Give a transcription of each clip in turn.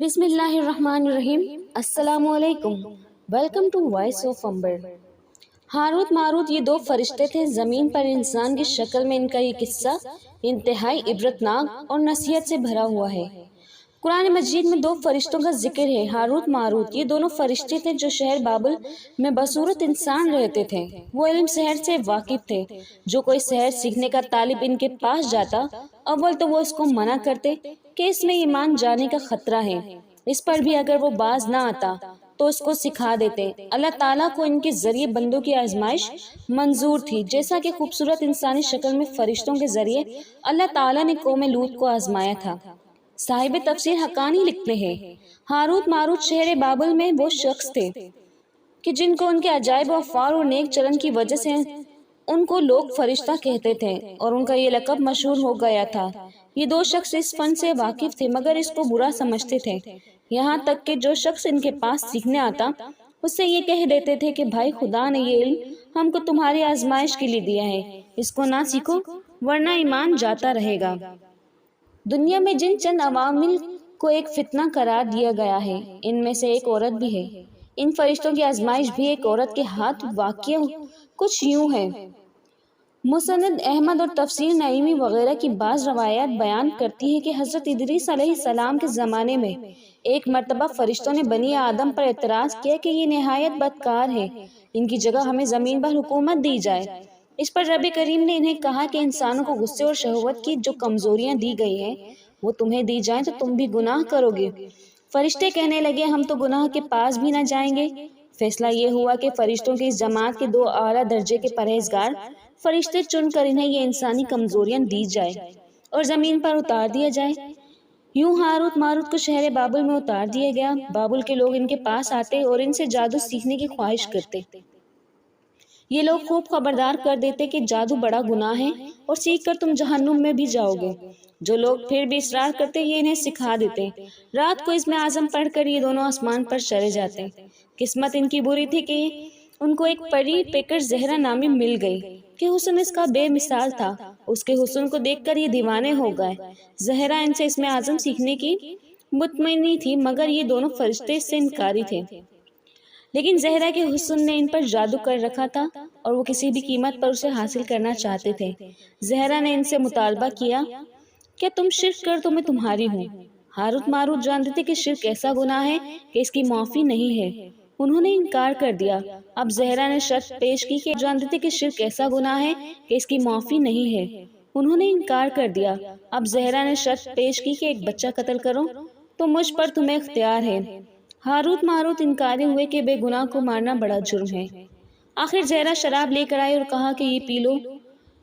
بسم اللہ الرحمن الرحیم۔ السلام علیکم، welcome to voice of Amber. Harut Marut یہ دو فرشتے تھے زمین پر انسان کی شکل میں۔ ان کا یہ قصہ انتہائی عبرتناک اور نصیحت سے بھرا ہوا ہے۔ قرآن مجید میں دو فرشتوں کا ذکر ہے، ہاروت ماروت۔ یہ دونوں فرشتے تھے جو شہر بابل میں بصورت انسان رہتے تھے۔ وہ علم سحر سے واقف تھے۔ جو کوئی سحر سیکھنے کا طالب ان کے پاس جاتا، اول تو وہ اس کو منع کرتے کہ اس میں ایمان جانے کا خطرہ ہے۔ اس پر بھی اگر وہ باز نہ آتا تو اس کو سکھا دیتے۔ اللہ تعالیٰ کو ان کے ذریعے بندوں کی آزمائش منظور تھی، جیسا کہ خوبصورت انسانی شکل میں فرشتوں کے ذریعے اللہ تعالیٰ نے قوم لوط کو آزمایا تھا۔ صاحب تفسیر حقانی لکھتے ہیں، ہاروت ماروت شہر بابل میں وہ شخص تھے کہ جن کو ان کے عجائب افعال اور نیک چلن کی وجہ سے ان کو لوگ فرشتہ کہتے تھے اور ان کا یہ لقب مشہور ہو گیا تھا۔ یہ دو شخص اس فن سے واقف تھے مگر اس کو برا سمجھتے تھے، یہاں تک کہ جو شخص ان کے پاس سیکھنے آتا اس سے یہ کہہ دیتے تھے کہ بھائی خدا نے یہ علم ہم کو تمہاری آزمائش کے لیے دیا ہے، اس کو نہ سیکھو ورنہ ایمان جاتا رہے گا۔ دنیا میں جن چند عوامل کو ایک فتنہ قرار دیا گیا ہے، ان میں سے ایک عورت بھی ہے۔ ان فرشتوں کی آزمائش بھی ایک عورت کے ہاتھ واقع کچھ یوں ہے۔ مسند احمد اور تفسیر نعیمی وغیرہ کی بعض روایات بیان کرتی ہیں کہ حضرت ادریس علیہ السلام کے زمانے میں ایک مرتبہ فرشتوں نے بنی آدم پر اعتراض کیا کہ یہ نہایت بدکار ہے، ان کی جگہ ہمیں زمین پر حکومت دی جائے۔ اس پر رب کریم نے انہیں کہا کہ انسانوں کو غصے اور شہوت کی جو کمزوریاں دی گئی ہیں وہ تمہیں دی جائیں تو تم بھی گناہ کرو گے۔ فرشتے کہنے لگے ہم تو گناہ کے پاس بھی نہ جائیں گے۔ فیصلہ یہ ہوا کہ فرشتوں کی اس جماعت کے دو اعلیٰ درجے کے پرہیزگار فرشتے چن کر انہیں یہ انسانی کمزوریاں دی جائے اور زمین پر اتار دیا جائے۔ یوں ہاروت ماروت کو شہر بابل میں اتار دیا گیا۔ بابل کے لوگ ان کے پاس آتے اور ان سے جادو سیکھنے کی خواہش کرتے۔ یہ لوگ خوب خبردار کر دیتے کہ جادو بڑا گناہ ہے اور سیکھ کر تم جہنم میں بھی جاؤ گے۔ جو لوگ پھر بھی اصرار کرتے یہ انہیں سکھا دیتے۔ رات کو اسم اعظم پڑھ کر یہ دونوں آسمان پر چلے جاتے۔ قسمت ان کی بری تھی کہ ان کو ایک پری پیکر زہرا نامی مل گئی کہ حسن اس کا بے مثال تھا۔ اس کے حسن کو دیکھ کر یہ دیوانے ہو گئے۔ زہرا ان سے اسم اعظم سیکھنے کی مطمئنی تھی مگر یہ دونوں فرشتے اس سے انکاری تھے۔ لیکن زہرا کے حسن نے ان پر جادو کر رکھا تھا اور وہ کسی بھی قیمت پر اسے حاصل کرنا چاہتے تھے۔ زہرا نے ان سے مطالبہ کیا کہ تم شرک کر تو میں تمہاری ہوں۔ ہاروت ماروت جانتے تھے کہ شرک ایسا گناہ ہے کہ اس کی معافی نہیں ہے، انہوں نے انکار کر دیا۔ اب زہرا نے شرط پیش کی کہ جانتے تھے کہ شرک ایسا گناہ ہے کہ اس کی معافی نہیں ہے، انہوں نے انکار کر دیا۔ اب زہرا نے شرط پیش کی کہ ایک بچہ قتل کرو تو مجھ پر تمہیں اختیار ہے۔ ہاروت ماروت انکاری ہوئے کہ بے گناہ کو مارنا بڑا جرم ہے۔ آخر زہرا شراب لے کر آئی اور کہا کہ یہ پی لو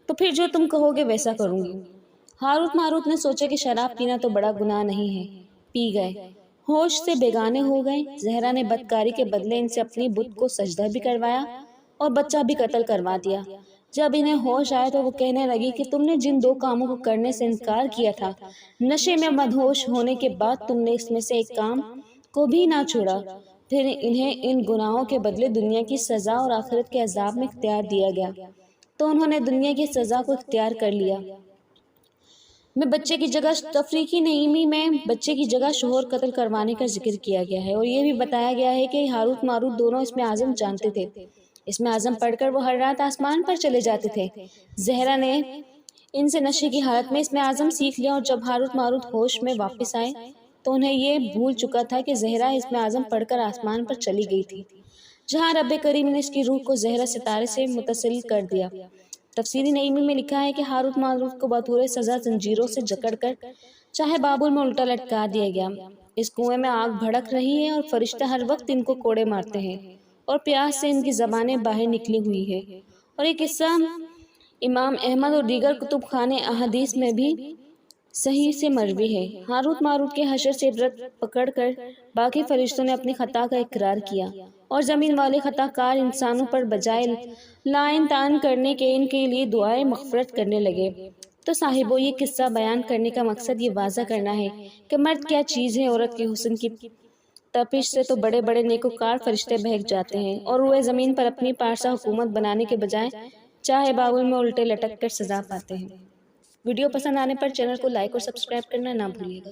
تو پھر جو تم کہو گے ویسا کروں گی۔ ہاروت ماروت نے سوچا کہ شراب پینا تو بڑا گناہ نہیں ہے، پی گئے، ہوش سے بیگانے ہو گئے۔ زہرا نے بدکاری کے بدلے ان سے اپنی بت کو سجدہ بھی کروایا اور بچہ بھی قتل کروا دیا۔ جب انہیں ہوش آئے تو وہ کہنے لگی کہ تم نے جن دو کاموں کو کرنے سے انکار کیا تھا، نشے میں مدہوش ہونے کے بعد تم نے اس میں سے ایک کام کو بھی نہ چھوڑا۔ پھر انہیں ان گناہوں کے بدلے دنیا کی سزا اور آخرت کے عذاب میں اختیار دیا گیا تو انہوں نے دنیا کی سزا کو اختیار کر لیا۔ میں بچے کی جگہ تفریقی نعیمی میں بچے کی جگہ شوہر قتل کروانے کا ذکر کیا گیا ہے اور یہ بھی بتایا گیا ہے کہ ہاروت ماروت دونوں اسم اعظم جانتے تھے۔ اسم اعظم پڑھ کر وہ ہر رات آسمان پر چلے جاتے تھے۔ زہرا نے ان سے نشے کی حالت میں اسم اعظم سیکھ لیا اور جب ہاروت ماروت ہوش میں واپس آئے تو انہیں یہ بھول چکا تھا کہ زہرا اسم اعظم پڑھ کر آسمان پر چلی گئی تھی، جہاں رب کریم نے اس کی روح کو زہرا ستارے سے متصل کر دیا۔ تفسیر نعیمی میں لکھا ہے کہ ہاروت ماروت کو بطور سزا زنجیروں سے جکڑ کر چاہے بابل میں الٹا لٹکا دیا گیا۔ اس کنویں میں آگ بھڑک رہی ہے اور فرشتے ہر وقت ان کو کوڑے مارتے ہیں اور پیاس سے ان کی زبانیں باہر نکلی ہوئی ہے۔ اور یہ قصہ امام احمد اور دیگر کتب خانے احادیث میں بھی صحیح سے مروی ہے۔ ہاروت ماروت کے حشر سے عبرت پکڑ کر باقی فرشتوں نے اپنی خطا کا اقرار کیا اور زمین والے خطا کار انسانوں پر بجائے لعن طعن کرنے کے ان کے لیے دعائیں مغفرت کرنے لگے۔ تو صاحبو، یہ قصہ بیان کرنے کا مقصد یہ واضح کرنا ہے کہ مرد کیا چیز ہے۔ عورت کے حسن کی تپش سے تو بڑے بڑے نیکوکار فرشتے بہک جاتے ہیں اور روئے زمین پر اپنی پارسا حکومت بنانے کے بجائے چاہے بابل میں الٹے لٹک کر سزا پاتے ہیں۔ ویڈیو پسند آنے پر چینل کو لائک اور سبسکرائب کرنا نہ بھولیے گا۔